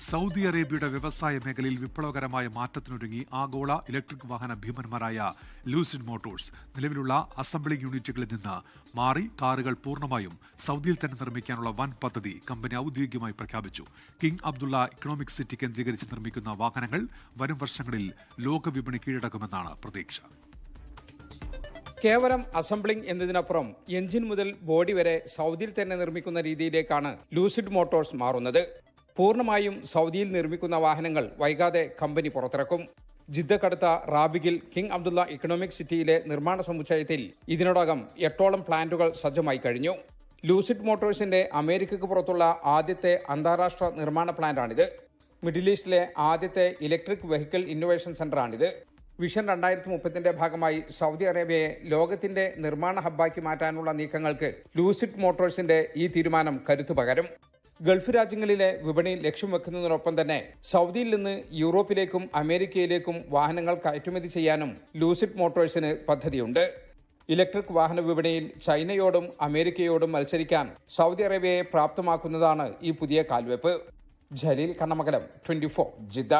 Saudi അറേബ്യയുടെ വ്യവസായ മേഖലയിൽ വിപ്ലവകരമായ മാറ്റത്തിനൊരുങ്ങി ആഗോള ഇലക്ട്രിക് വാഹന ഭീമന്മാരായ ലൂസിഡ് മോട്ടോഴ്സ്. നിലവിലുള്ള അസംബ്ലിംഗ് യൂണിറ്റുകളിൽ നിന്ന് മാറി കാറുകൾ പൂർണ്ണമായും സൗദിയിൽ തന്നെ നിർമ്മിക്കാനുള്ള വൻ പദ്ധതി കമ്പനി ഔദ്യോഗികമായി പ്രഖ്യാപിച്ചു. കിങ് അബ്ദുള്ള ഇക്കണോമിക് സിറ്റി കേന്ദ്രീകരിച്ച് നിർമ്മിക്കുന്ന വാഹനങ്ങൾ വരും വർഷങ്ങളിൽ ലോകവിപണി കീഴടക്കുമെന്നാണ് പ്രതീക്ഷ. കേവലം അസംബ്ലിംഗ് എന്നതിനപ്പുറം എഞ്ചിൻ മുതൽ ബോഡി വരെ സൗദിയിൽ തന്നെ നിർമ്മിക്കുന്ന രീതിയിലേക്കാണ് ലൂസിഡ് മോട്ടോഴ്സ് മാറുന്നത്. പൂർണ്ണമായും സൗദിയിൽ നിർമ്മിക്കുന്ന വാഹനങ്ങൾ വൈകാതെ കമ്പനി പുറത്തിറക്കും. ജിദ്ദക്കടുത്ത റാബിഗിൽ കിങ് അബ്ദുള്ള ഇക്കണോമിക് സിറ്റിയിലെ നിർമ്മാണ സമുച്ചയത്തിൽ ഇതിനോടകം 8ഓളം പ്ലാന്റുകൾ സജ്ജമായി കഴിഞ്ഞു. ലൂസിഡ് മോട്ടോഴ്സിന്റെ അമേരിക്കയ്ക്ക് പുറത്തുള്ള ആദ്യത്തെ അന്താരാഷ്ട്ര നിർമ്മാണ പ്ലാന്റാണിത്. മിഡിൽ ഈസ്റ്റിലെ ആദ്യത്തെ ഇലക്ട്രിക് വെഹിക്കിൾ ഇന്നൊവേഷൻ സെന്ററാണിത്. വിഷൻ 2030 ഭാഗമായി സൗദി അറേബ്യയെ ലോകത്തിന്റെ നിർമ്മാണ ഹബ്ബാക്കി മാറ്റാനുള്ള നീക്കങ്ങൾക്ക് ലൂസിഡ് മോട്ടോഴ്സിന്റെ ഈ തീരുമാനം കരുത്തു പകരും. ഗൾഫ് രാജ്യങ്ങളിലെ വിപണി ലക്ഷ്യം വെക്കുന്നതിനൊപ്പം തന്നെ സൗദിയിൽ നിന്ന് യൂറോപ്പിലേക്കും അമേരിക്കയിലേക്കും വാഹനങ്ങൾ കയറ്റുമതി ചെയ്യാനും ലൂസിഡ് മോട്ടോഴ്സിന് പദ്ധതിയുണ്ട്. ഇലക്ട്രിക് വാഹന വിപണിയിൽ ചൈനയോടും അമേരിക്കയോടും മത്സരിക്കാൻ സൗദി അറേബ്യയെ പ്രാപ്തമാക്കുന്നതാണ് ഈ പുതിയ കാൽവെപ്പ്. ജലീൽ കണ്ണമംഗലം, 24 ജിദ്ദ.